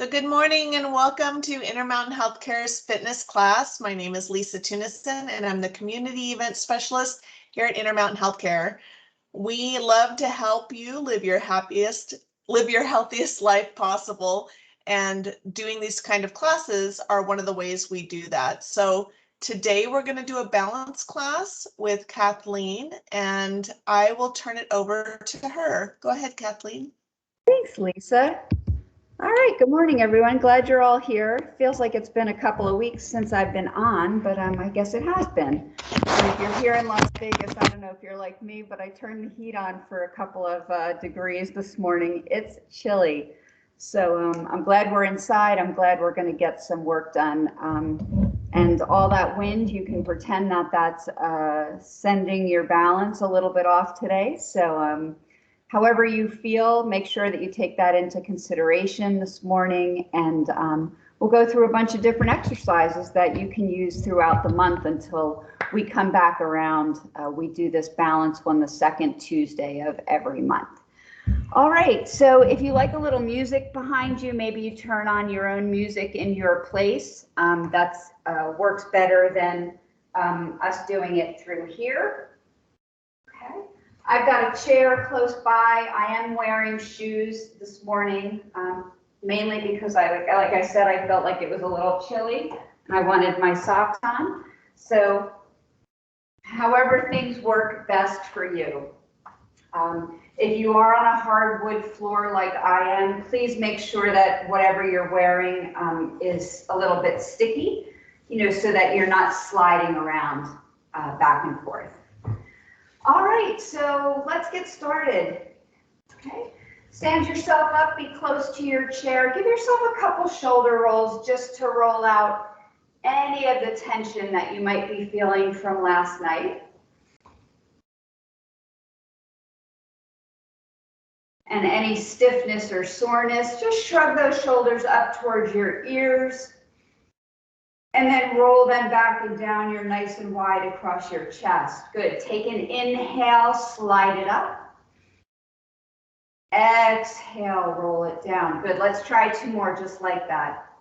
So good morning and welcome to Intermountain Healthcare's fitness class. My name is Lisa Tunison and I'm the community event specialist here at Intermountain Healthcare. We love to help you live your healthiest life possible, and doing these kind of classes are one of the ways we do that. So today we're going to do a balance class with Kathleen, and I will turn it over to her. Go ahead, Kathleen. Thanks, Lisa. All right, good morning, everyone. Glad you're all here. Feels like it's been a couple of weeks since I've been on, but I guess it has been. And if you're here in Las Vegas, I don't know if you're like me, but I turned the heat on for a couple of degrees this morning. It's chilly. So I'm glad we're inside. I'm glad we're going to get some work done. And all that wind, you can pretend that that's sending your balance a little bit off today. So however you feel, make sure that you take that into consideration this morning, and we'll go through a bunch of different exercises that you can use throughout the month until we come back around. We do this balance one the second Tuesday of every month. All right, so if you like a little music behind you, maybe you turn on your own music in your place. That works better than us doing it through here. Okay. I've got a chair close by. I am wearing shoes this morning, mainly because like I said, I felt like it was a little chilly and I wanted my socks on. So however things work best for you. If you are on a hardwood floor like I am, please make sure that whatever you're wearing is a little bit sticky, so that you're not sliding around back and forth. All right, so let's get started. Okay, stand yourself up, be close to your chair. Give yourself a couple shoulder rolls just to roll out any of the tension that you might be feeling from last night. And any stiffness or soreness, just shrug those shoulders up towards your ears. And then roll them back and down. You're nice and wide across your chest. Good. Take an inhale, slide it up. Exhale, roll it down. Good. Let's try two more just like that.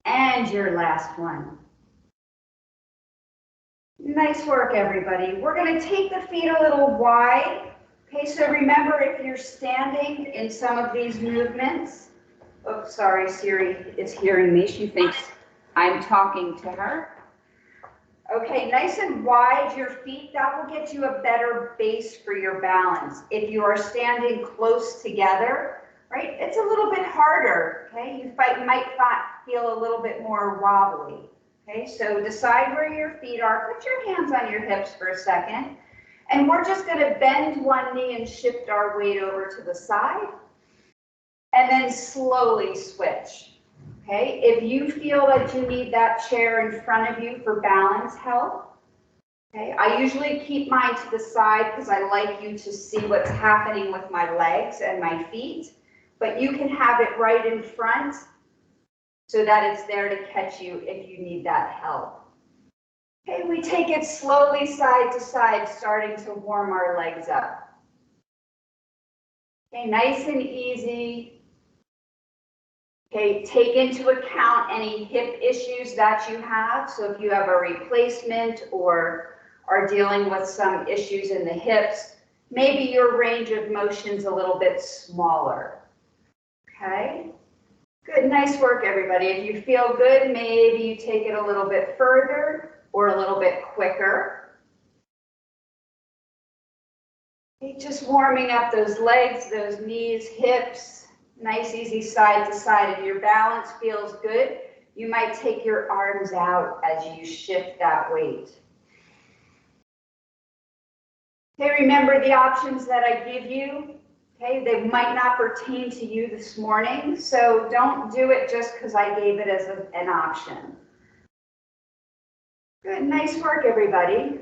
And your last one. Nice work, everybody. We're going to take the feet a little wide. Okay, so remember, if you're standing in some of these movements, oh, sorry, Siri is hearing me. She thinks I'm talking to her. Okay, nice and wide your feet. That will get you a better base for your balance. If you are standing close together, right, it's a little bit harder, okay? You might feel a little bit more wobbly. Okay, so decide where your feet are. Put your hands on your hips for a second. And we're just going to bend one knee and shift our weight over to the side. And then slowly switch. Okay, if you feel that you need that chair in front of you for balance help, okay, I usually keep mine to the side because I like you to see what's happening with my legs and my feet. But you can have it right in front so that it's there to catch you if you need that help. Okay, we take it slowly side to side, starting to warm our legs up. Okay, nice and easy. Okay, take into account any hip issues that you have. So if you have a replacement or are dealing with some issues in the hips, maybe your range of motion's a little bit smaller. Okay, good, nice work, everybody. If you feel good, maybe you take it a little bit further or a little bit quicker. Okay, just warming up those legs, those knees, hips. Nice, easy side to side. If your balance feels good, you might take your arms out as you shift that weight. Okay, remember the options that I give you. Okay, they might not pertain to you this morning, so don't do it just because I gave it as an option. Good, nice work, everybody.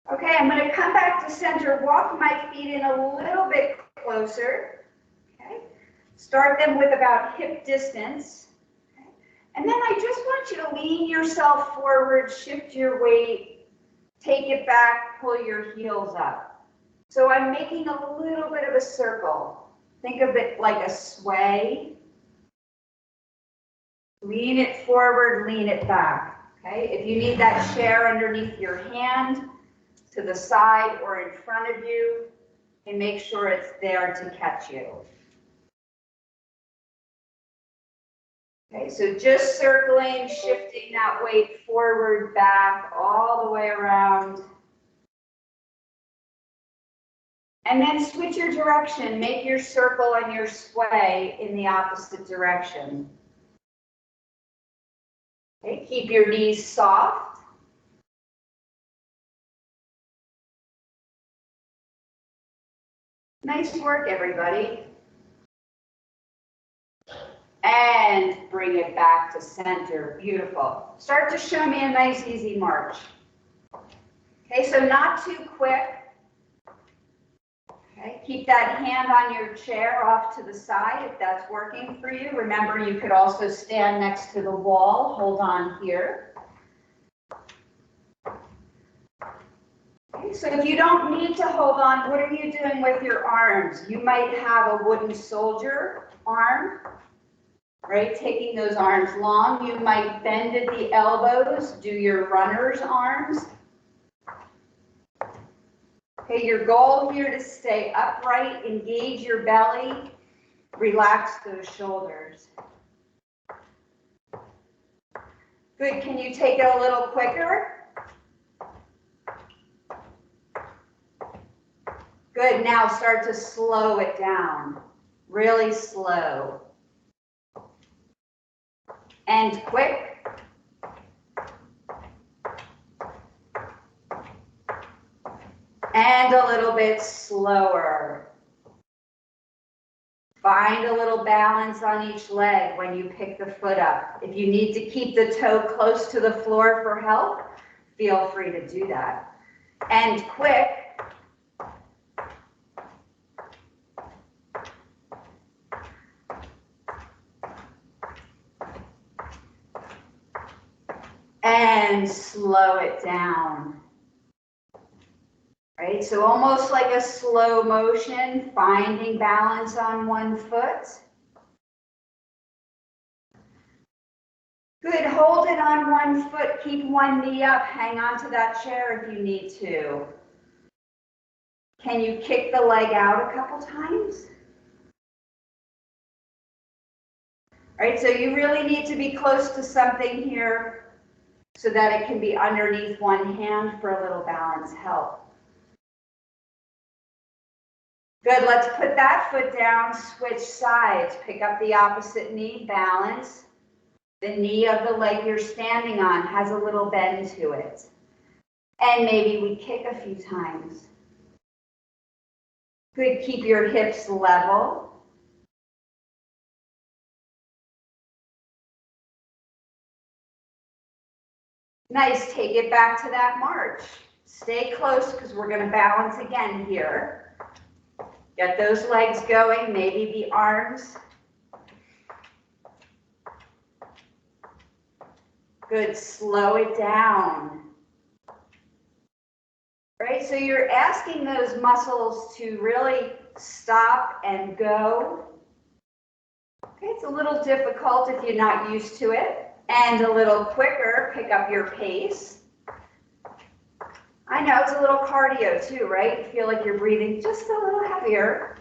Okay, I'm going to come back to center, walk my feet in a little bit closer. Okay, start them with about hip distance. Okay. And then I just want you to lean yourself forward, shift your weight, take it back, pull your heels up. So I'm making a little bit of a circle. Think of it like a sway. Lean it forward, lean it back. Okay, if you need that chair underneath your hand, to the side or in front of you, and make sure it's there to catch you. Okay, so just circling, shifting that weight forward, back, all the way around. And then switch your direction. Make your circle and your sway in the opposite direction. Okay, keep your knees soft. Nice work, everybody. And bring it back to center. Beautiful. Start to show me a nice, easy march. Okay, so not too quick. Okay, keep that hand on your chair off to the side if that's working for you. Remember, you could also stand next to the wall. Hold on here. Okay, so if you don't need to hold on, what are you doing with your arms? You might have a wooden soldier arm, right? Taking those arms long. You might bend at the elbows, do your runner's arms. Okay, your goal here to stay upright, engage your belly, relax those shoulders. Good, can you take it a little quicker? Good, now start to slow it down, really slow. And quick. And a little bit slower. Find a little balance on each leg when you pick the foot up. If you need to keep the toe close to the floor for help, feel free to do that. And quick. And slow it down. Right, so almost like a slow motion, finding balance on one foot. Good, hold it on one foot, keep one knee up, hang on to that chair if you need to. Can you kick the leg out a couple times? Right, so you really need to be close to something here so that it can be underneath one hand for a little balance help. Good, let's put that foot down, switch sides, pick up the opposite knee, balance. The knee of the leg you're standing on has a little bend to it. And maybe we kick a few times. Good, keep your hips level. Nice, take it back to that march. Stay close because we're going to balance again here. Get those legs going, maybe the arms. Good, slow it down. Right, so you're asking those muscles to really stop and go. Okay, it's a little difficult if you're not used to it. And a little quicker, pick up your pace. I know it's a little cardio too, right? You feel like you're breathing just a little heavier.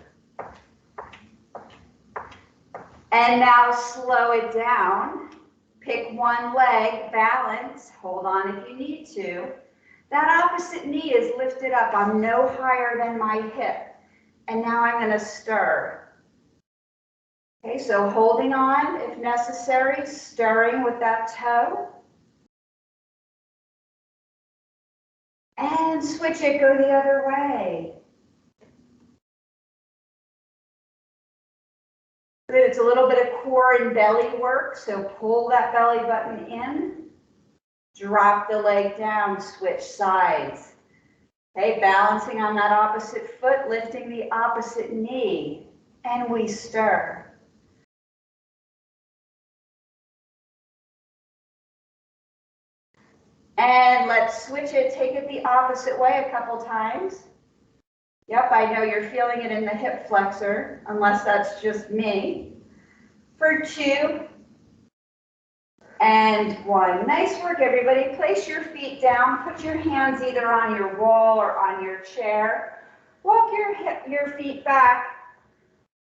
And now slow it down. Pick one leg, balance, hold on if you need to. That opposite knee is lifted up. I'm no higher than my hip. And now I'm going to stir. Okay, so holding on if necessary, stirring with that toe. And switch it, go the other way. Good, it's a little bit of core and belly work, so pull that belly button in. Drop the leg down, switch sides. Okay, balancing on that opposite foot, lifting the opposite knee, and we stir. And let's switch it, take it the opposite way a couple times. Yep, I know you're feeling it in the hip flexor, unless that's just me. For 2 and 1. Nice work, everybody. Place your feet down. Put your hands either on your wall or on your chair. Walk your feet back.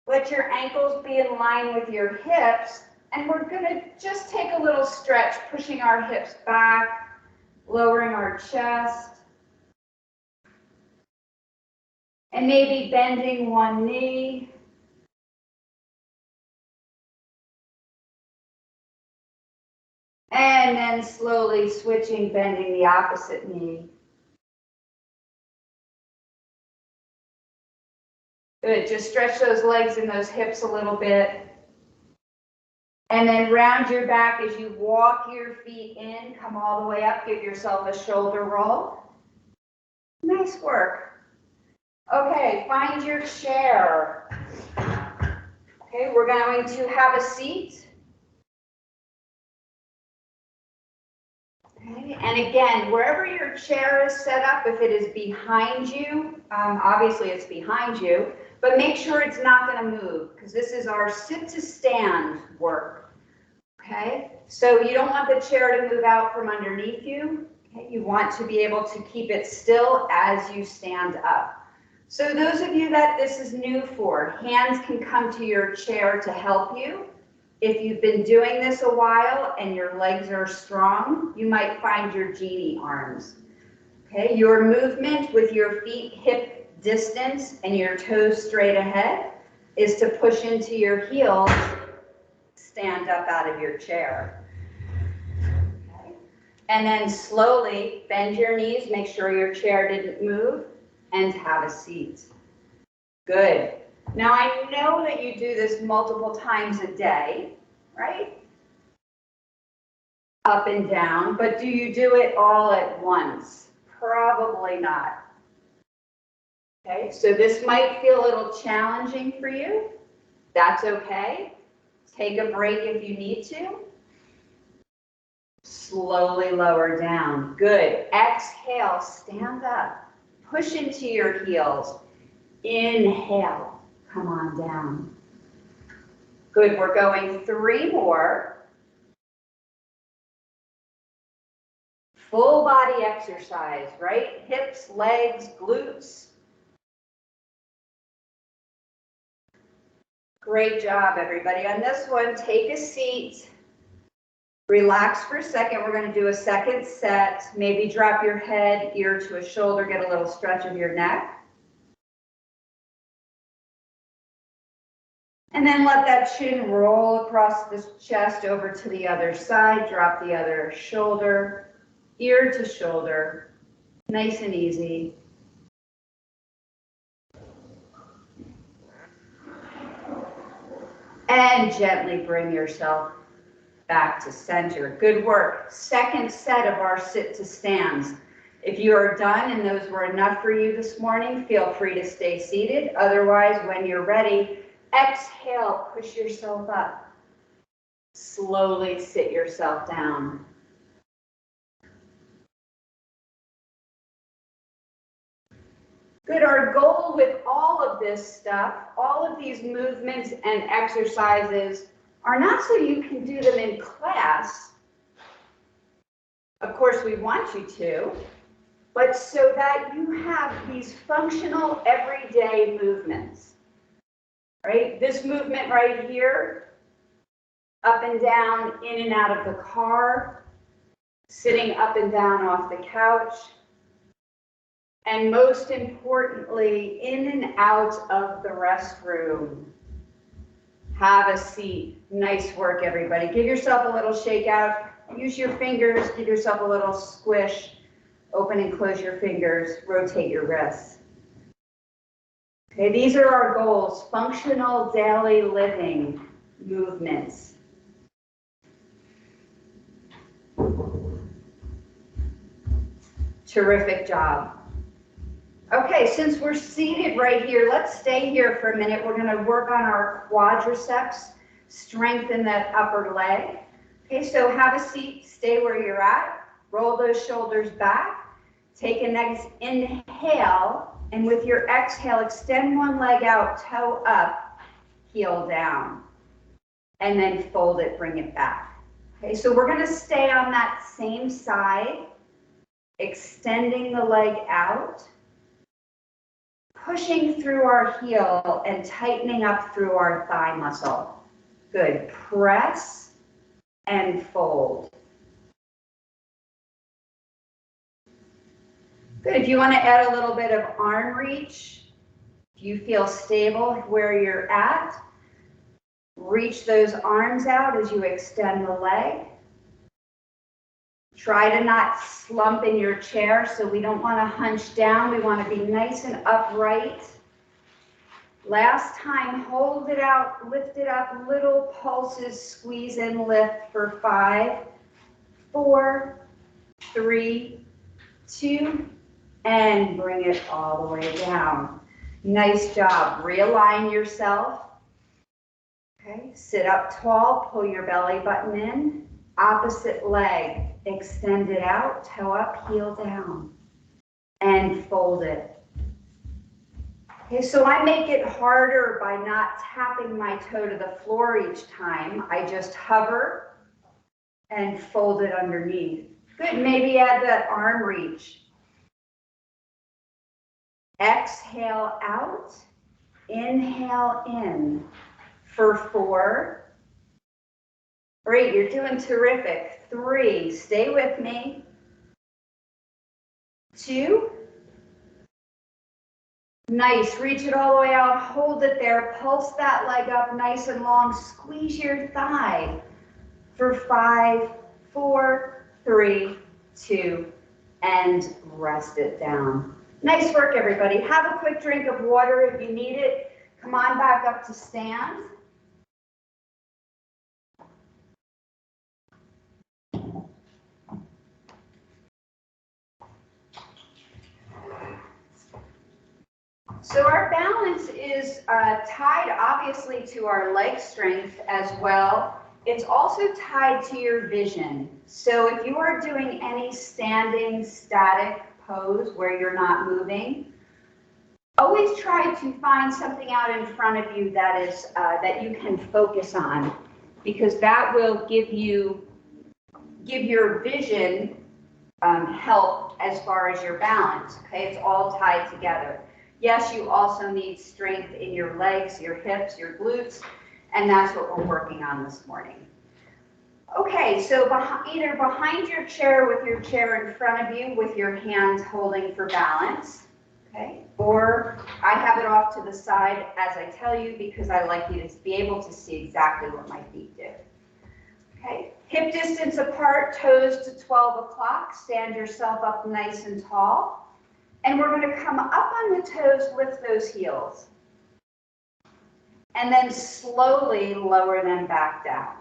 Let your ankles be in line with your hips. And we're going to just take a little stretch, pushing our hips back, lowering our chest. And maybe bending one knee. And then slowly switching, bending the opposite knee. Good, just stretch those legs and those hips a little bit. And then round your back as you walk your feet in, come all the way up, give yourself a shoulder roll. Nice work. Okay, find your chair. Okay, we're going to have a seat. Okay, and again, wherever your chair is set up, if it is behind you, obviously it's behind you, but make sure it's not going to move because this is our sit to stand work. Okay, so you don't want the chair to move out from underneath you. Okay, you want to be able to keep it still as you stand up. So those of you that this is new for, hands can come to your chair to help you. If you've been doing this a while and your legs are strong, you might find your genie arms. Okay, your movement with your feet hip distance and your toes straight ahead is to push into your heels, stand up out of your chair. Okay. And then slowly bend your knees, make sure your chair didn't move, and have a seat. Good. Now I know that you do this multiple times a day, right? Up and down, but do you do it all at once? Probably not. Okay, so this might feel a little challenging for you. That's okay. Take a break if you need to. Slowly lower down. Good. Exhale, stand up. Push into your heels. Inhale, come on down. Good, we're going 3 more. Full body exercise, right? Hips, legs, glutes. Great job, everybody. On this one, take a seat. Relax for a second. We're going to do a second set. Maybe drop your head, ear to a shoulder, get a little stretch of your neck. And then let that chin roll across the chest over to the other side. Drop the other shoulder, ear to shoulder. Nice and easy. And gently bring yourself back to center. Good work. Second set of our sit to stands. If you are done and those were enough for you this morning, feel free to stay seated. Otherwise, when you're ready, exhale, push yourself up. Slowly sit yourself down. Good, our goal with all of this stuff, all of these movements and exercises are not so you can do them in class. Of course, we want you to, but so that you have these functional everyday movements. Right? This movement right here, up and down, in and out of the car, sitting up and down off the couch, and most importantly, in and out of the restroom. Have a seat. Nice work, everybody. Give yourself a little shake out. Use your fingers, give yourself a little squish. Open and close your fingers, rotate your wrists. Okay, these are our goals, functional daily living movements. Terrific job. Okay, since we're seated right here, let's stay here for a minute. We're going to work on our quadriceps, strengthen that upper leg. Okay, so have a seat, stay where you're at, roll those shoulders back, take a nice inhale, And with your exhale, extend one leg out, toe up, heel down. And then fold it, bring it back. Okay, so we're gonna stay on that same side, extending the leg out, pushing through our heel and tightening up through our thigh muscle. Good, press and fold. Good, if you want to add a little bit of arm reach, if you feel stable where you're at, reach those arms out as you extend the leg. Try to not slump in your chair, so we don't want to hunch down. We want to be nice and upright. Last time, hold it out, lift it up, little pulses, squeeze and lift for 5, 4, 3, 2, and bring it all the way down. Nice job. Realign yourself. Okay, sit up tall, pull your belly button in. Opposite leg, extend it out, toe up, heel down, and fold it. Okay, so I make it harder by not tapping my toe to the floor each time. I just hover and fold it underneath. Good, maybe add that arm reach. Exhale out, inhale in for 4. Great, you're doing terrific. 3, stay with me. 2. Nice, reach it all the way out, hold it there, pulse that leg up nice and long, squeeze your thigh for 5, 4, 3, 2, and rest it down. Nice work, everybody. Have a quick drink of water if you need it. Come on back up to stand. So our balance is tied obviously to our leg strength as well. It's also tied to your vision. So if you are doing any standing static pose where you're not moving, always try to find something out in front of you that is that you can focus on, because that will give your vision help as far as your balance. Okay, it's all tied together. Yes, you also need strength in your legs, your hips, your glutes, and that's what we're working on this morning. Okay, so either behind your chair with your chair in front of you with your hands holding for balance, okay, or I have it off to the side as I tell you because I like you to be able to see exactly what my feet do. Okay, hip distance apart, toes to 12 o'clock, stand yourself up nice and tall. And we're going to come up on the toes, lift those heels. And then slowly lower them back down.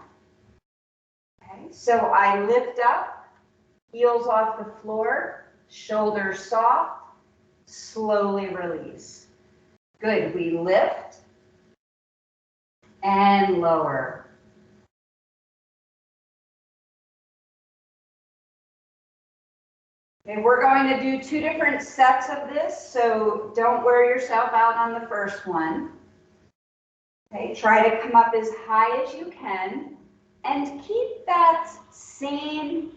Okay, so I lift up, heels off the floor, shoulders soft, slowly release. Good, we lift and lower. Okay, we're going to do 2 different sets of this, so don't wear yourself out on the first one. Okay, try to come up as high as you can and keep that same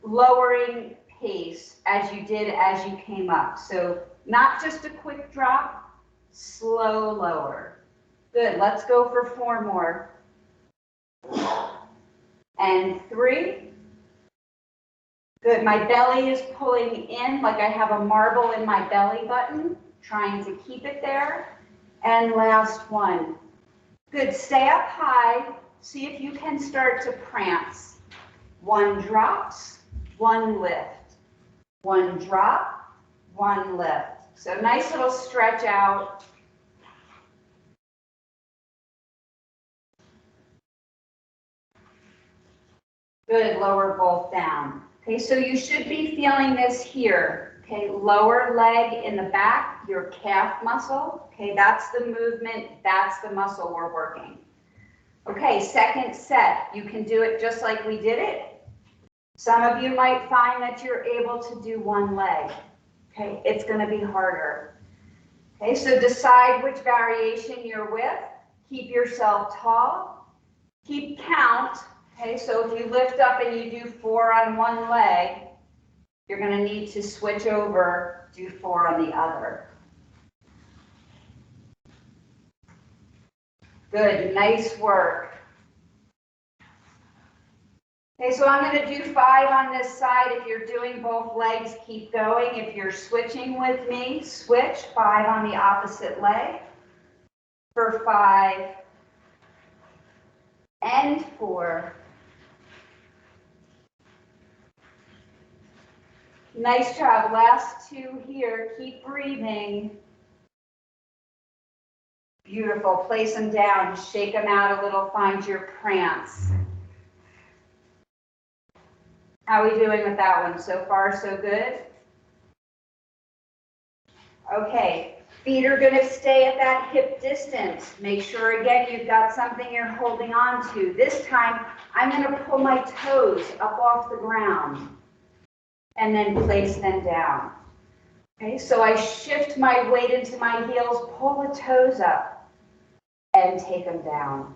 lowering pace as you did as you came up. So not just a quick drop, slow lower. Good, let's go for 4 more. And 3. Good, my belly is pulling in like I have a marble in my belly button, trying to keep it there. And last 1. Good, stay up high, see if you can start to prance. 1 drops, 1 lift. 1 drop, 1 lift. So nice little stretch out. Good, lower both down. Okay, so you should be feeling this here. Okay, lower leg in the back, your calf muscle. Okay, that's the movement, that's the muscle we're working. Okay, second set. You can do it just like we did it. Some of you might find that you're able to do 1 leg. Okay, it's going to be harder. Okay, so decide which variation you're with. Keep yourself tall. Keep count. Okay, so if you lift up and you do 4 on one leg, you're going to need to switch over, do 4 on the other. Good, nice work. Okay, so I'm going to do 5 on this side. If you're doing both legs, keep going. If you're switching with me, switch 5 on the opposite leg for 5 and 4. Nice job. Last 2 here. Keep breathing. Beautiful. Place them down. Shake them out a little. Find your prance. How are we doing with that one? So far, so good? Okay. Feet are going to stay at that hip distance. Make sure, again, you've got something you're holding on to. This time, I'm going to pull my toes up off the ground and then place them down. Okay, so I shift my weight into my heels, pull the toes up, and take them down.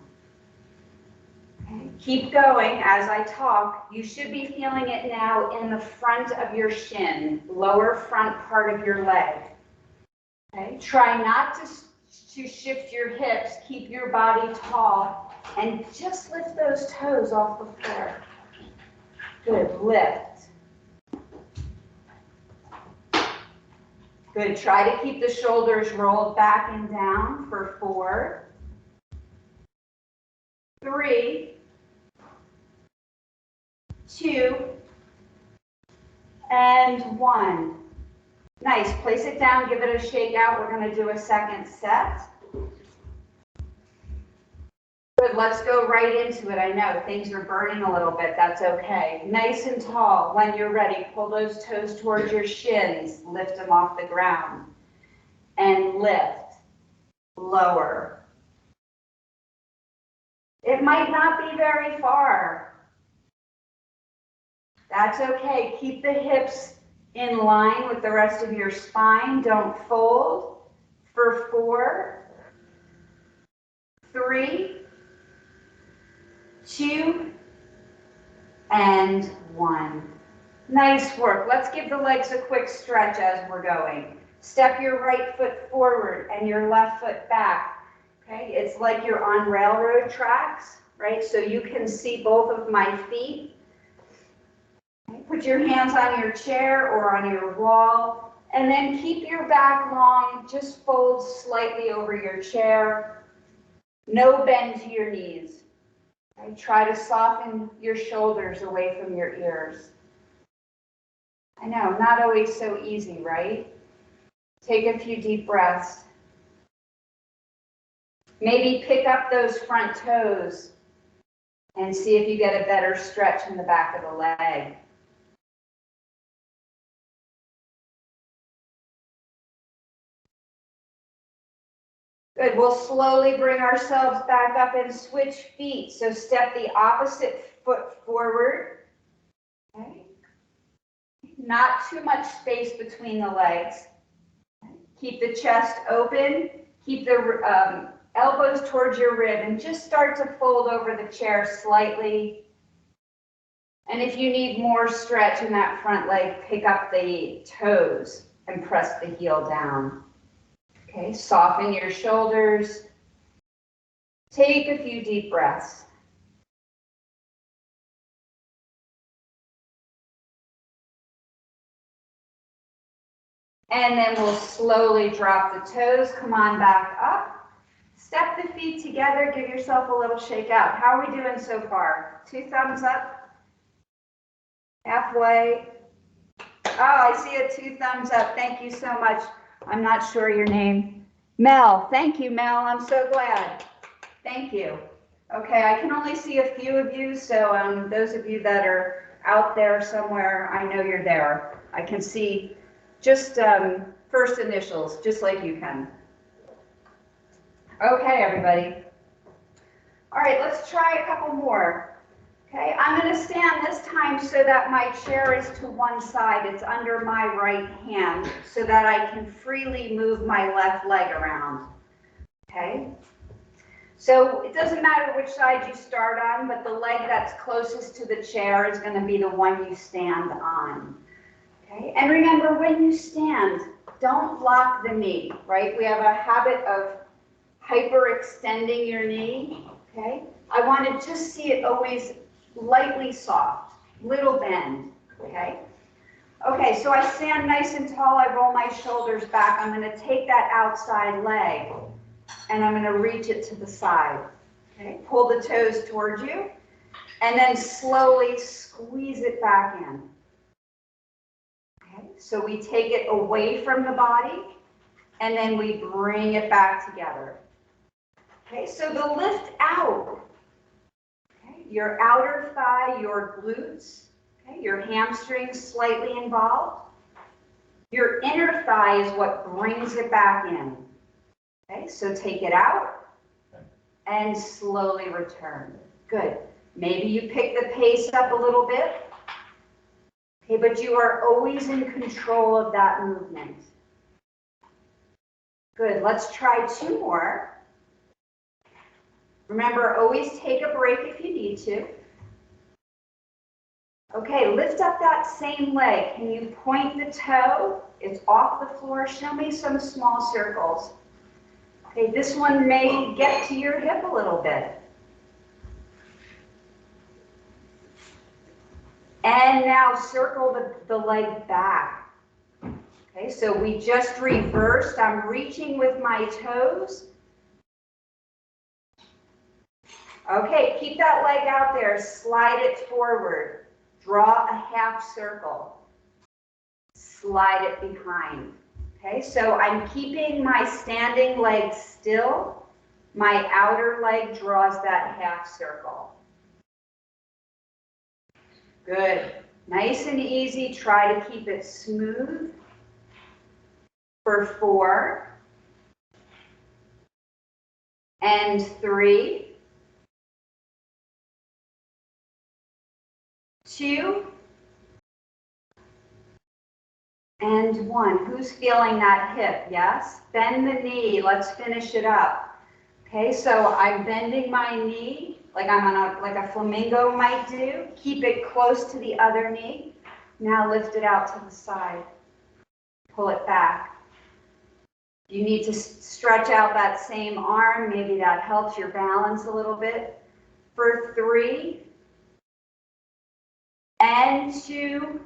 Okay, keep going as I talk. You should be feeling it now in the front of your shin, lower front part of your leg. Okay, try not to shift your hips, keep your body tall, and just lift those toes off the floor. Good, lift. Good, try to keep the shoulders rolled back and down for 4, 3, 2, and 1. Nice, place it down, give it a shake out. We're going to do a second set. Good, let's go right into it. I know things are burning a little bit, that's okay. Nice and tall. When you're ready, pull those toes towards your shins, lift them off the ground. And lift, lower. It might not be very far. That's okay. Keep the hips in line with the rest of your spine. Don't fold. For 4, 3, 2, and 1. Nice work. Let's give the legs a quick stretch as we're going. Step your right foot forward and your left foot back. Okay, it's like you're on railroad tracks, right? So you can see both of my feet. Okay, put your hands on your chair or on your wall, and then keep your back long. Just fold slightly over your chair. No bend to your knees. Okay, try to soften your shoulders away from your ears. I know, not always so easy, right? Take a few deep breaths. Maybe pick up those front toes and see if you get a better stretch in the back of the leg. Good, we'll slowly bring ourselves back up and switch feet. So step the opposite foot forward. Okay. Not too much space between the legs. Keep the chest open. Keep the elbows towards your rib and just start to fold over the chair slightly. And if you need more stretch in that front leg, pick up the toes and press the heel down. Okay, soften your shoulders. Take a few deep breaths. And then we'll slowly drop the toes. Come on back up. Step the feet together. Give yourself a little shake out. How are we doing so far? 2 thumbs up. Halfway. Oh, I see a 2 thumbs up. Thank you so much. I'm not sure your name. Mel. Thank you, Mel. I'm so glad. Thank you. Okay, I can only see a few of you, so those of you that are out there somewhere, I know you're there. I can see just first initials, just like you can. Okay, everybody. All right, let's try a couple more. Okay, I'm going to stand this time so that my chair is to one side. It's under my right hand so that I can freely move my left leg around. Okay? So it doesn't matter which side you start on, but the leg that's closest to the chair is going to be the one you stand on. Okay? And remember, when you stand, don't lock the knee, right? We have a habit of hyperextending your knee. Okay? I want to just see it always lightly soft, little bend. Okay? Okay, so I stand nice and tall. I roll my shoulders back. I'm going to take that outside leg and I'm going to reach it to the side. Okay, pull the toes towards you and then slowly squeeze it back in. Okay, so we take it away from the body and then we bring it back together. Okay, so the lift out, okay, your outer thigh, your glutes, okay, your hamstrings slightly involved. Your inner thigh is what brings it back in. Okay, so take it out and slowly return. Good. Maybe you pick the pace up a little bit. Okay, but you are always in control of that movement. Good. Let's try 2 more. Remember, always take a break if you need to. Okay, lift up that same leg. Can you point the toe? It's off the floor. Show me some small circles. Okay, this one may get to your hip a little bit. And now circle the leg back. Okay, so we just reversed. I'm reaching with my toes. Okay, keep that leg out there. Slide it forward. Draw a half circle. Slide it behind. Okay, so I'm keeping my standing leg still. My outer leg draws that half circle. Good. Nice and easy. Try to keep it smooth. For 4. And 3. 2. And 1. Who's feeling that hip? Yes? Bend the knee. Let's finish it up. Okay, so I'm bending my knee like I'm on like a flamingo might do. Keep it close to the other knee. Now lift it out to the side. Pull it back. You need to stretch out that same arm. Maybe that helps your balance a little bit. For 3. And 2.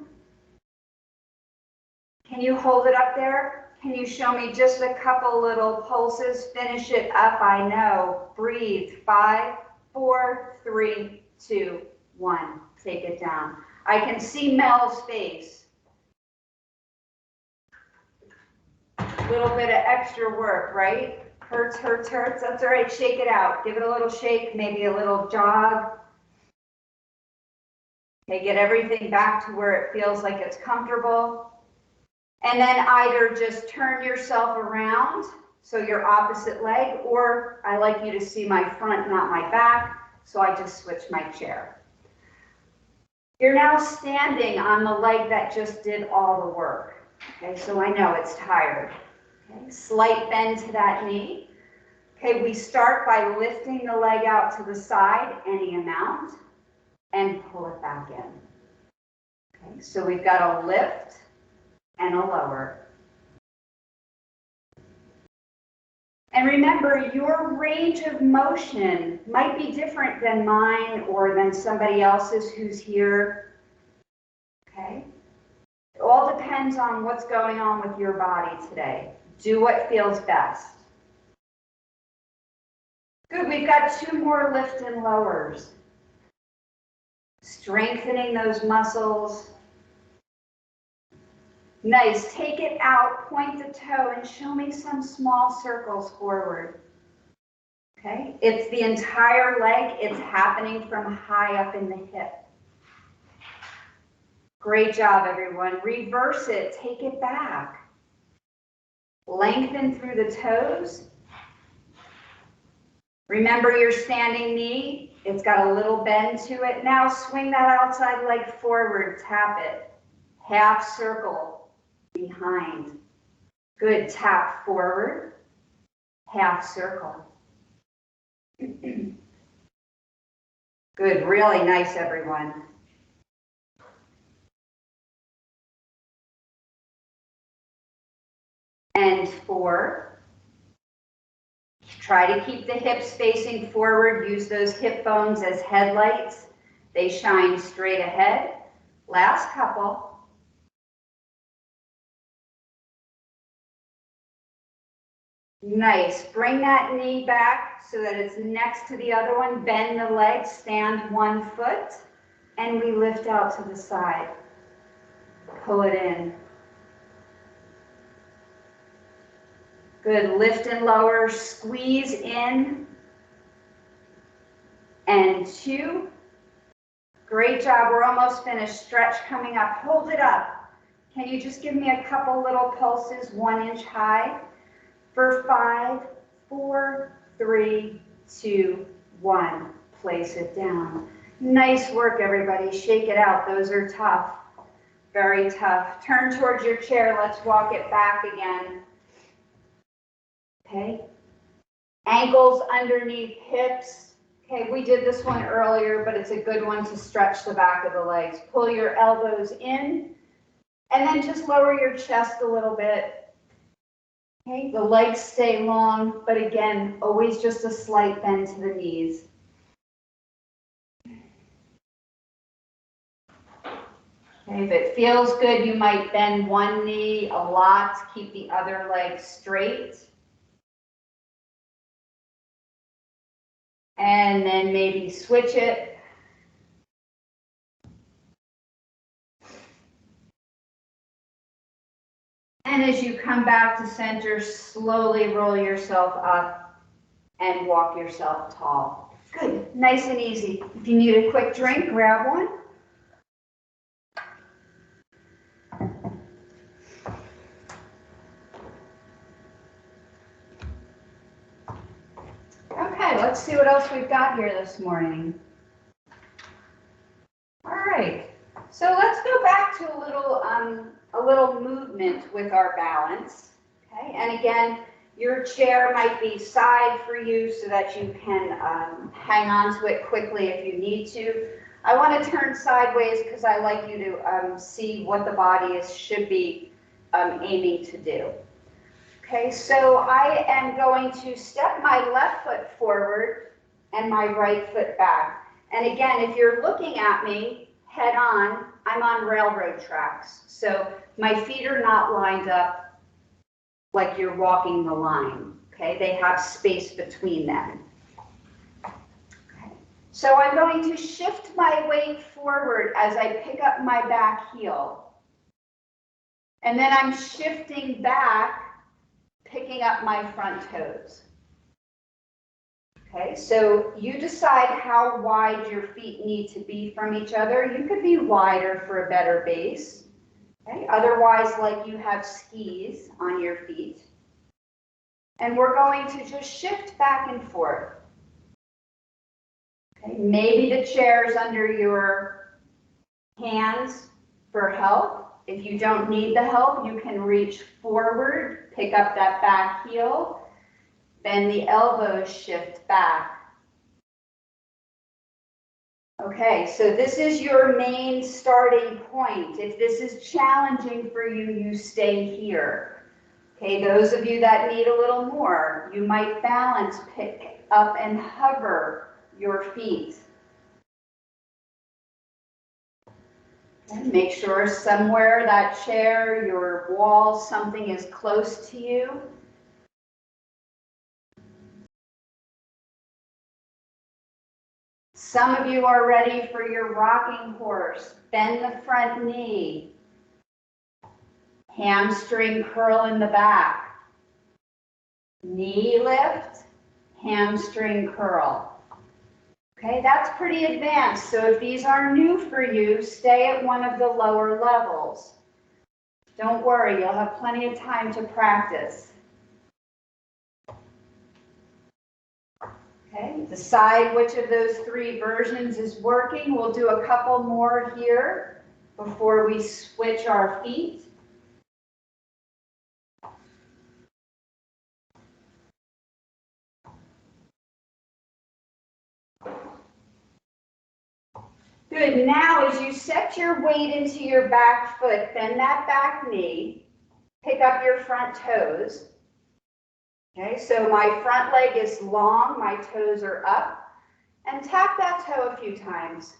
Can you hold it up there? Can you show me just a couple little pulses? Finish it up, I know. Breathe. 5, 4, 3, 2, 1. Take it down. I can see Mel's face. Little bit of extra work, right? Hurts, hurts, hurts. That's all right. Shake it out. Give it a little shake, maybe a little jog. Okay, get everything back to where it feels like it's comfortable. And then either just turn yourself around, so your opposite leg, or I like you to see my front, not my back, so I just switch my chair. You're now standing on the leg that just did all the work. Okay, so I know it's tired. Okay, slight bend to that knee. Okay, we start by lifting the leg out to the side, any amount, and pull it back in. Okay, so we've got a lift and a lower. And remember, your range of motion might be different than mine or than somebody else's who's here. Okay? It all depends on what's going on with your body today. Do what feels best. Good, we've got 2 more lift and lowers. Strengthening those muscles. Nice, take it out, point the toe, and show me some small circles forward. Okay, it's the entire leg, it's happening from high up in the hip. Great job, everyone. Reverse it, take it back. Lengthen through the toes. Remember your standing knee, It's got a little bend to it. Now swing that outside leg forward, tap it. Half circle behind. Good, tap forward, half circle. Good, really nice, everyone. And 4. Try to keep the hips facing forward. Use those hip bones as headlights. They shine straight ahead. Last couple. Nice. Bring that knee back so that it's next to the other one. Bend the leg, stand 1 foot, and we lift out to the side. Pull it in. Good, lift and lower, squeeze in, and 2. Great job, we're almost finished. Stretch coming up, hold it up. Can you just give me a couple little pulses, 1 inch high? For 5, 4, 3, 2, 1. Place it down. Nice work, everybody. Shake it out. Those are tough. Very tough. Turn towards your chair. Let's walk it back again. Okay. Ankles underneath hips. Okay, we did this one earlier, but it's a good one to stretch the back of the legs. Pull your elbows in, and then just lower your chest a little bit. Okay, the legs stay long, but again, always just a slight bend to the knees. Okay, if it feels good, you might bend one knee a lot, keep the other leg straight. And then maybe switch it. And as you come back to center, slowly roll yourself up and walk yourself tall. Good, nice and easy. If you need a quick drink, grab one. Okay, let's see what else we've got here this morning. All right, so let's go back to a little movement with our balance. Okay, and again, your chair might be side for you so that you can hang on to it quickly if you need to. I want to turn sideways because I like you to see what the body should be aiming to do. Okay, so I am going to step my left foot forward and my right foot back. And again, if you're looking at me head on, I'm on railroad tracks. So my feet are not lined up like you're walking the line. Okay, they have space between them. Okay. So I'm going to shift my weight forward as I pick up my back heel. And then I'm shifting back, picking up my front toes. Okay, so you decide how wide your feet need to be from each other. You could be wider for a better base. Okay, otherwise, like you have skis on your feet. And we're going to just shift back and forth. Okay, maybe the chair's under your hands for help. If you don't need the help, you can reach forward, pick up that back heel, bend the elbows, shift back. Okay, so this is your main starting point. If this is challenging for you, you stay here. Okay, those of you that need a little more, you might balance, pick up and hover your feet. And make sure somewhere that chair, your wall, something is close to you. Some of you are ready for your rocking horse. Bend the front knee. Hamstring curl in the back. Knee lift, hamstring curl. Okay, that's pretty advanced. So if these are new for you, stay at one of the lower levels. Don't worry, you'll have plenty of time to practice. Okay, Okay, decide which of those 3 versions is working. We'll do a couple more here before we switch our feet. Good. Now, as you set your weight into your back foot, bend that back knee, pick up your front toes. Okay, so my front leg is long, my toes are up, and tap that toe a few times.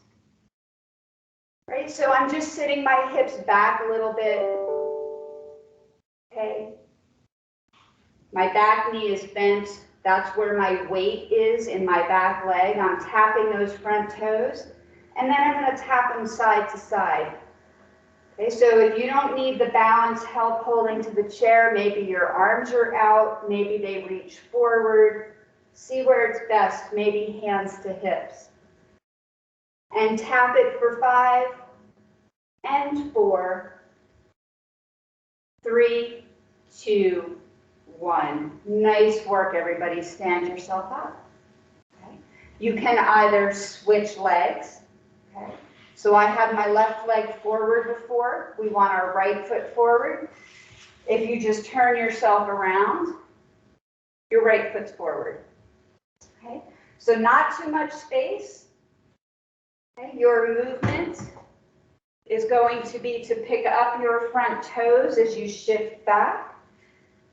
Right, so I'm just sitting my hips back a little bit. Okay, my back knee is bent. That's where my weight is in my back leg. I'm tapping those front toes. And then I'm going to tap them side to side. Okay, so if you don't need the balance help holding to the chair, maybe your arms are out, maybe they reach forward. See where it's best, maybe hands to hips. And tap it for 5 and 4, 3, 2, 1. Nice work, everybody. Stand yourself up. Okay. You can either switch legs. Okay. So I have my left leg forward before. We want our right foot forward. If you just turn yourself around, your right foot's forward. Okay. So not too much space. Okay. Your movement is going to be to pick up your front toes as you shift back.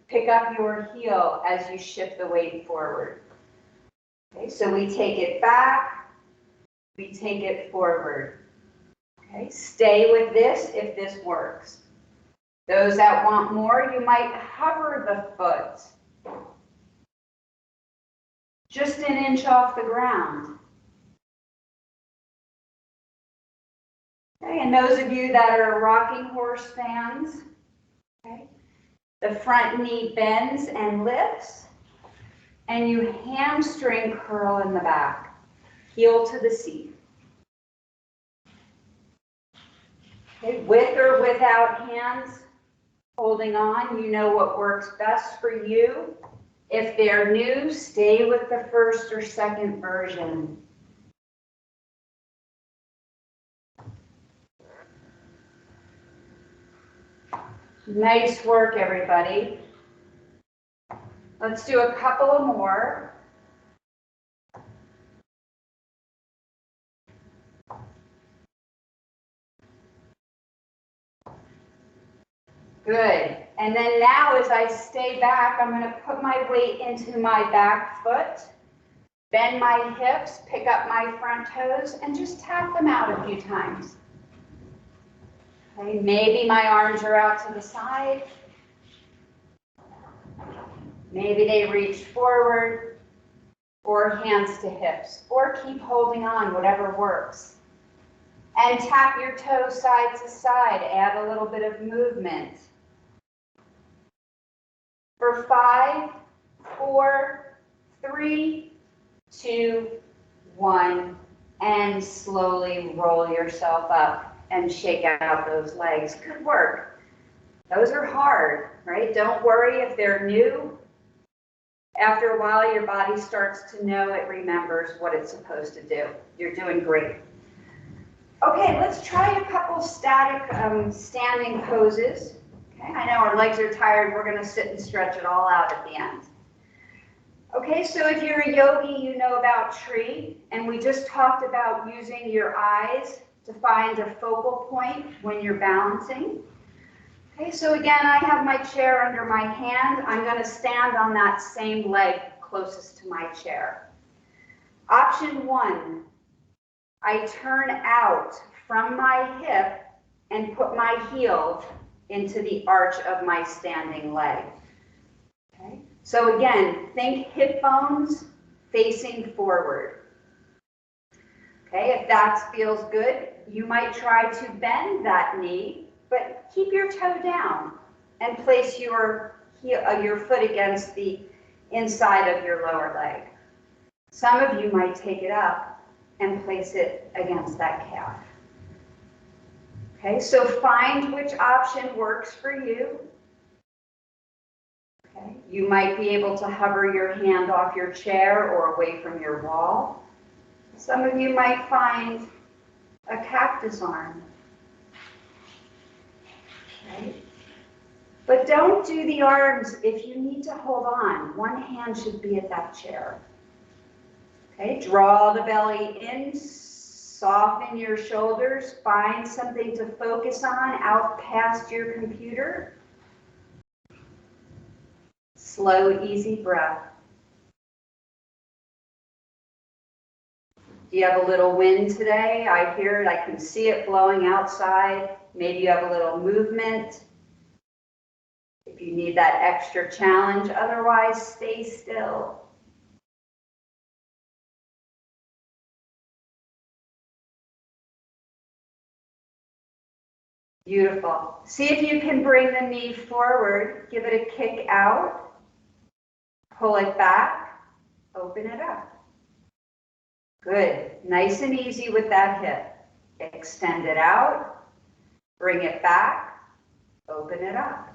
Pick up your heel as you shift the weight forward. Okay. So we take it back. We take it forward. Okay, stay with this if this works. Those that want more, you might hover the foot just an inch off the ground. Okay, and those of you that are rocking horse fans, okay, the front knee bends and lifts, and you hamstring curl in the back. Heel to the seat. Okay, with or without hands holding on, you know what works best for you. If they're new, stay with the first or second version. Nice work, everybody. Let's do a couple more. Good. And then now as I stay back, I'm going to put my weight into my back foot, bend my hips, pick up my front toes, and just tap them out a few times. Okay, maybe my arms are out to the side. Maybe they reach forward, or hands to hips, or keep holding on, whatever works. And tap your toes side to side, add a little bit of movement. For 5, 4, 3, 2, 1, and slowly roll yourself up and shake out those legs. Good work. Those are hard, right? Don't worry if they're new. After a while, your body starts to know, it remembers what it's supposed to do. You're doing great. Okay, let's try a couple static standing poses. Okay, I know our legs are tired. We're going to sit and stretch it all out at the end. Okay, so if you're a yogi, you know about tree, and we just talked about using your eyes to find a focal point when you're balancing. Okay, so again, I have my chair under my hand. I'm going to stand on that same leg closest to my chair. Option 1, I turn out from my hip and put my heel into the arch of my standing leg. Okay, so again, think hip bones facing forward. Okay, if that feels good, you might try to bend that knee, but keep your toe down and place your foot against the inside of your lower leg. Some of you might take it up and place it against that calf. Okay, so find which option works for you. Okay. Okay. You might be able to hover your hand off your chair or away from your wall. Some of you might find a cactus arm. Okay. But don't do the arms if you need to hold on. One hand should be at that chair. Okay, draw the belly in, soften your shoulders, find something to focus on out past your computer. Slow, easy breath. Do you have a little wind today? I hear it, I can see it blowing outside. Maybe you have a little movement. If you need that extra challenge, otherwise stay still. Beautiful. See if you can bring the knee forward, give it a kick out, pull it back, open it up. Good. Nice and easy with that hip. Extend it out, bring it back, open it up.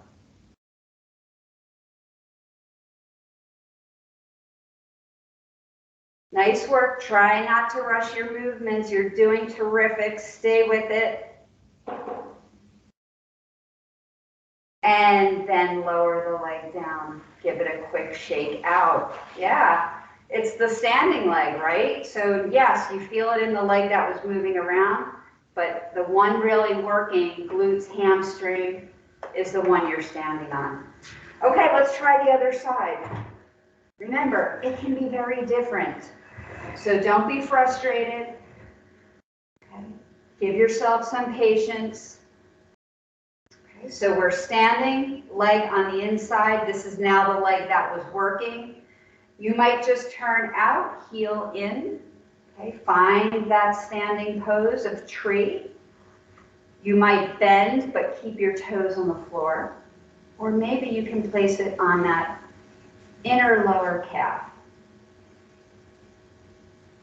Nice work. Try not to rush your movements. You're doing terrific. Stay with it. And then lower the leg down. Give it a quick shake out. Yeah, it's the standing leg, right? So yes, you feel it in the leg that was moving around, but the one really working, glutes, hamstring, is the one you're standing on. Okay, let's try the other side. Remember, it can be very different. So don't be frustrated. Okay. Give yourself some patience. Okay. So we're standing, leg on the inside. This is now the leg that was working. You might just turn out, heel in. Okay. Find that standing pose of tree. You might bend, but keep your toes on the floor. Or maybe you can place it on that inner lower calf.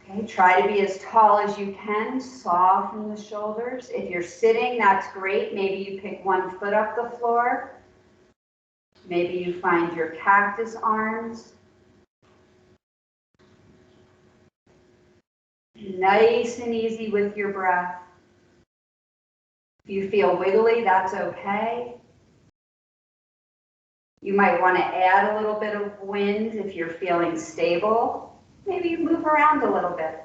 Okay, try to be as tall as you can, soften the shoulders. If you're sitting, that's great. Maybe you pick one foot up the floor. Maybe you find your cactus arms. Nice and easy with your breath. If you feel wiggly, that's okay. You might want to add a little bit of wind if you're feeling stable. Maybe you move around a little bit.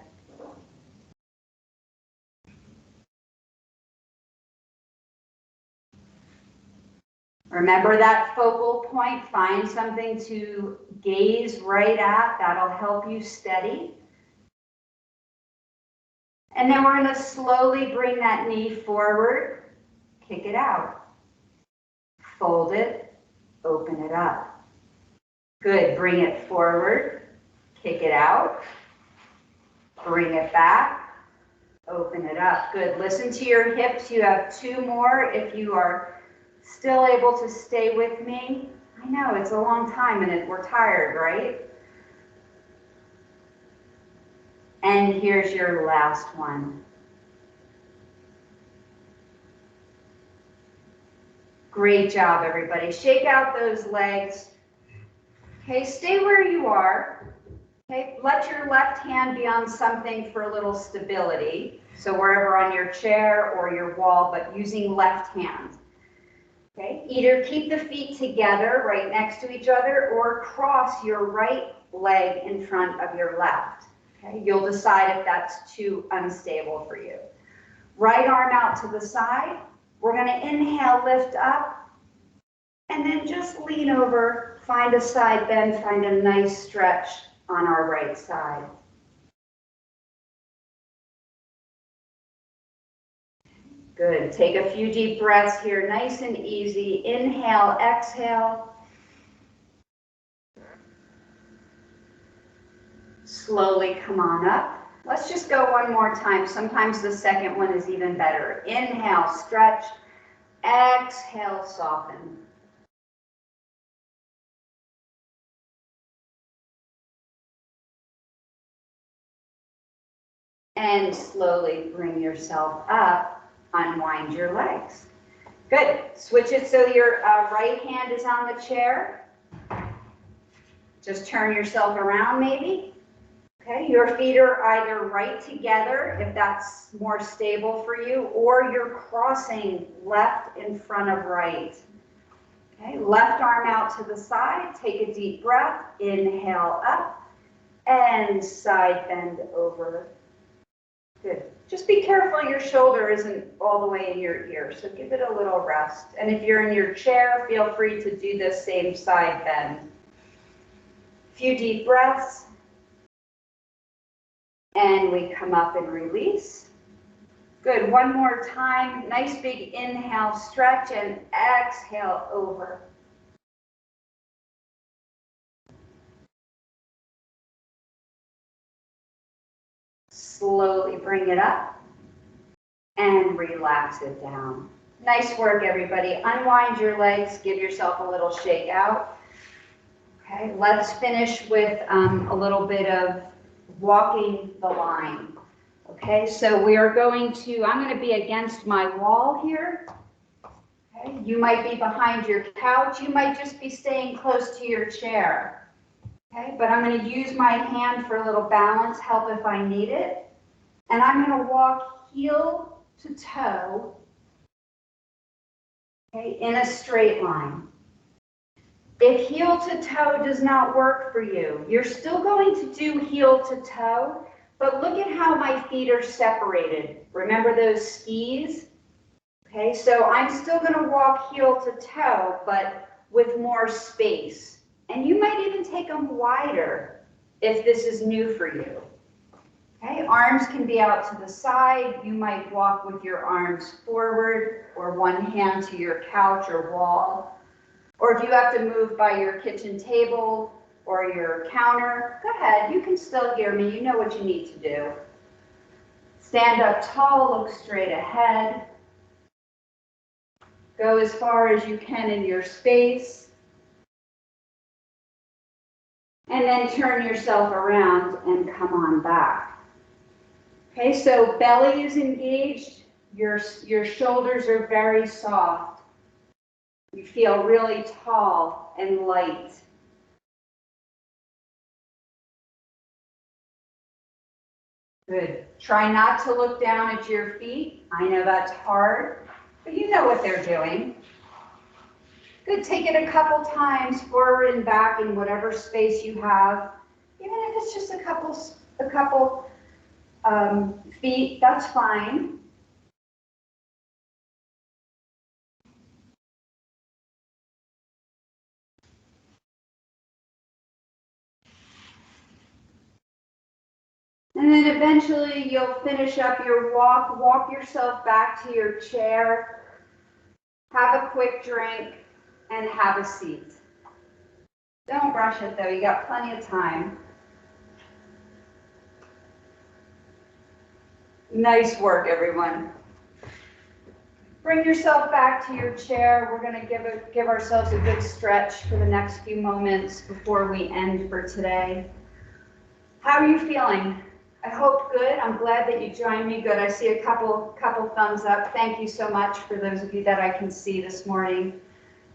Remember that focal point. Find something to gaze right at. That'll help you steady. And then we're going to slowly bring that knee forward. Kick it out. Fold it. Open it up. Good. Bring it forward. Kick it out. Bring it back. Open it up. Good. Listen to your hips. You have two more if you are still able to stay with me. I know it's a long time and we're tired, right? And here's your last one. Great job, everybody. Shake out those legs. Okay, stay where you are. Okay, let your left hand be on something for a little stability. So wherever on your chair or your wall, but using left hand. Okay, either keep the feet together right next to each other or cross your right leg in front of your left. Okay, you'll decide if that's too unstable for you. Right arm out to the side. We're going to inhale, lift up, and then just lean over, find a side bend, find a nice stretch on our right side. Good. Take a few deep breaths here, nice and easy. Inhale, exhale. Slowly come on up. Let's just go one more time. Sometimes the second one is even better. Inhale, stretch. Exhale, soften. And slowly bring yourself up. Unwind your legs. Good. Switch it so your right hand is on the chair. Just turn yourself around maybe. Okay, your feet are either right together, if that's more stable for you, or you're crossing left in front of right. Okay, left arm out to the side, take a deep breath, inhale up, and side bend over. Good. Just be careful your shoulder isn't all the way in your ear, so give it a little rest. And if you're in your chair, feel free to do the same side bend. Few deep breaths. And we come up and release. Good, one more time. Nice big inhale, stretch, and exhale over. Slowly bring it up and relax it down. Nice work, everybody. Unwind your legs, give yourself a little shake out. Okay, let's finish with a little bit of walking the line. Okay, so we are going to, I'm going to be against my wall here. Okay, you might be behind your couch. You might just be staying close to your chair. Okay, but I'm going to use my hand for a little balance, help if I need it. And I'm going to walk heel to toe, okay, in a straight line. If heel to toe does not work for you, you're still going to do heel to toe, but look at how my feet are separated. Remember those skis? Okay, so I'm still going to walk heel to toe, but with more space. And you might even take them wider if this is new for you. Okay, arms can be out to the side. You might walk with your arms forward or one hand to your couch or wall. Or if you have to move by your kitchen table or your counter, go ahead, you can still hear me. You know what you need to do. Stand up tall, look straight ahead. Go as far as you can in your space. And then turn yourself around and come on back. Okay, so belly is engaged. Your shoulders are very soft. You feel really tall and light. Good. Try not to look down at your feet. I know that's hard, but you know what they're doing. Good. Take it a couple times forward and back in whatever space you have. Even if it's just a couple feet, that's fine. And then eventually you'll finish up your walk, walk yourself back to your chair, have a quick drink, and have a seat. Don't rush it though, you got plenty of time. Nice work, everyone. Bring yourself back to your chair. We're going to give ourselves a good stretch for the next few moments before we end for today. How are you feeling? I hope good. I'm glad that you joined me. Good. I see a couple thumbs up. Thank you so much for those of you that I can see this morning.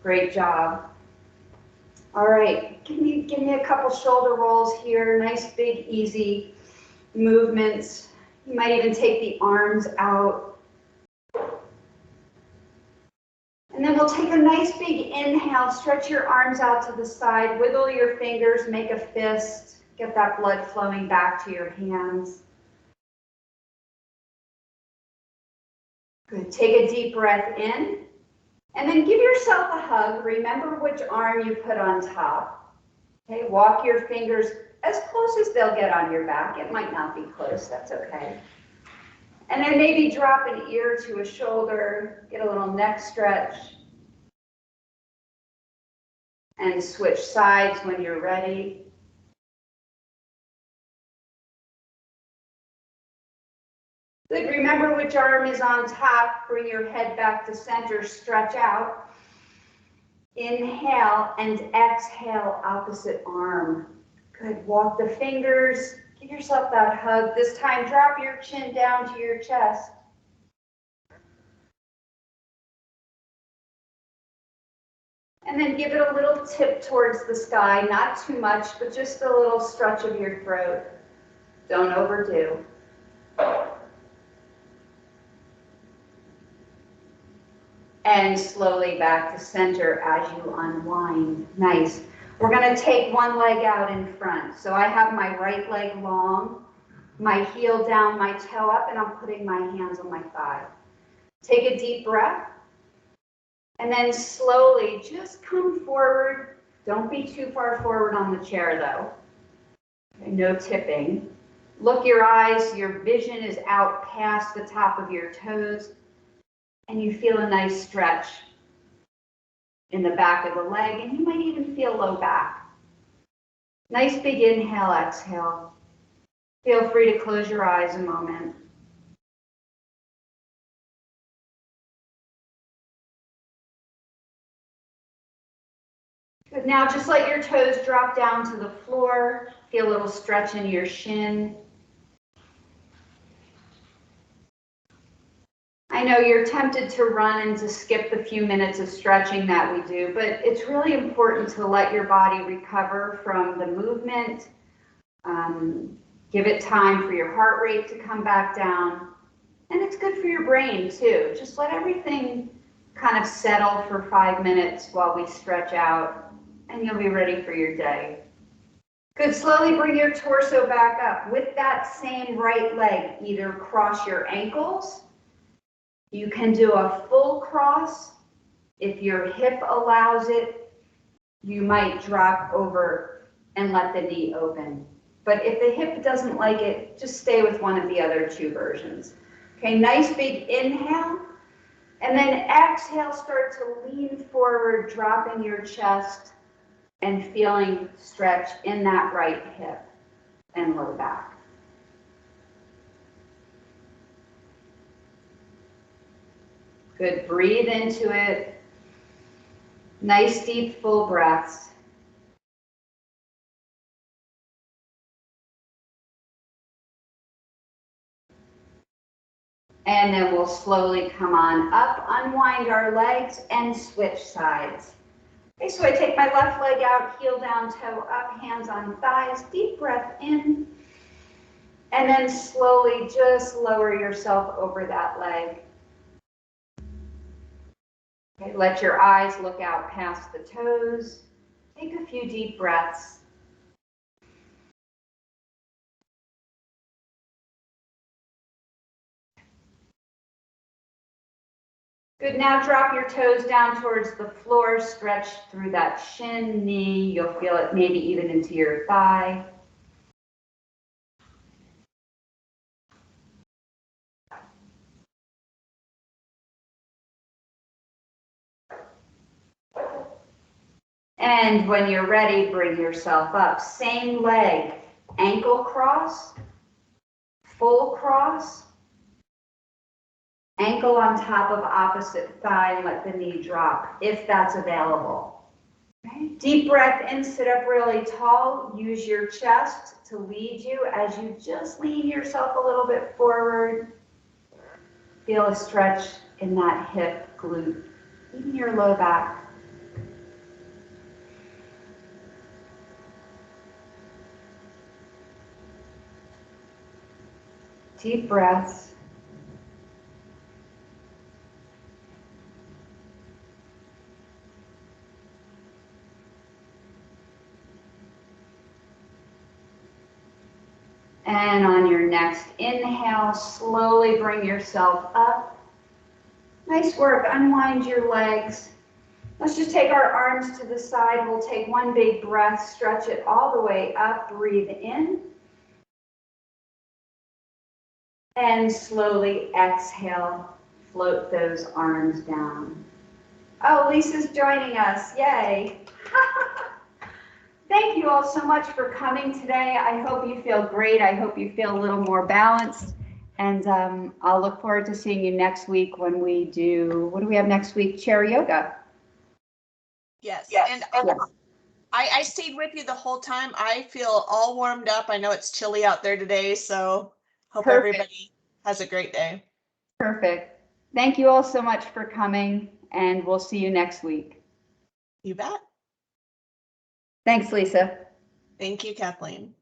Great job. All right. Give me a couple shoulder rolls here. Nice, big, easy movements. You might even take the arms out. And then we'll take a nice big inhale. Stretch your arms out to the side. Wiggle your fingers. Make a fist. Get that blood flowing back to your hands. Good. Take a deep breath in. And then give yourself a hug. Remember which arm you put on top. Okay, walk your fingers as close as they'll get on your back. It might not be close, that's okay. And then maybe drop an ear to a shoulder, get a little neck stretch. And switch sides when you're ready. Good, remember which arm is on top. Bring your head back to center, stretch out. Inhale and exhale, opposite arm. Good, walk the fingers, give yourself that hug. This time, drop your chin down to your chest. And then give it a little tip towards the sky, not too much, but just a little stretch of your throat. Don't overdo. And slowly back to center as you unwind. Nice. We're going to take one leg out in front. So I have my right leg long, my heel down, my toe up, and I'm putting my hands on my thigh. Take a deep breath. And then slowly just come forward. Don't be too far forward on the chair though. Okay, no tipping. Look your eyes, your vision is out past the top of your toes, and you feel a nice stretch in the back of the leg, and you might even feel low back. Nice big inhale, exhale. Feel free to close your eyes a moment. Good. Now just let your toes drop down to the floor. Feel a little stretch in your shin. I know you're tempted to run and to skip the few minutes of stretching that we do, but it's really important to let your body recover from the movement. Give it time for your heart rate to come back down. And it's good for your brain too. Just let everything kind of settle for 5 minutes while we stretch out, and you'll be ready for your day. Good. Slowly bring your torso back up. With that same right leg, either cross your ankles. You can do a full cross. If your hip allows it, you might drop over and let the knee open. But if the hip doesn't like it, just stay with one of the other two versions. Okay, nice big inhale. And then exhale, start to lean forward, dropping your chest and feeling stretch in that right hip and low back. Good, breathe into it. Nice deep full breaths. And then we'll slowly come on up, unwind our legs and switch sides. Okay, so I take my left leg out, heel down, toe up, hands on thighs, deep breath in. And then slowly just lower yourself over that leg. Okay, let your eyes look out past the toes. Take a few deep breaths. Good, now drop your toes down towards the floor, stretch through that shin, knee. You'll feel it maybe even into your thigh. And when you're ready, bring yourself up. Same leg, ankle cross, full cross, ankle on top of opposite thigh, and let the knee drop if that's available. Okay. Deep breath in, sit up really tall. Use your chest to lead you as you just lean yourself a little bit forward. Feel a stretch in that hip, glute, even your low back. Deep breaths. And on your next inhale, slowly bring yourself up. Nice work. Unwind your legs. Let's just take our arms to the side. We'll take one big breath, stretch it all the way up, breathe in. And slowly exhale, float those arms down. Oh, Lisa's joining us. Yay. Thank you all so much for coming today. I hope you feel great. I hope you feel a little more balanced. And I'll look forward to seeing you next week when we do, what do we have next week? Chair yoga. Yes. Yes. And I stayed with you the whole time. I feel all warmed up. I know it's chilly out there today, so hope Perfect. everybody has a great day. Perfect. Thank you all so much for coming, and we'll see you next week. You bet. Thanks, Lisa. Thank you, Kathleen.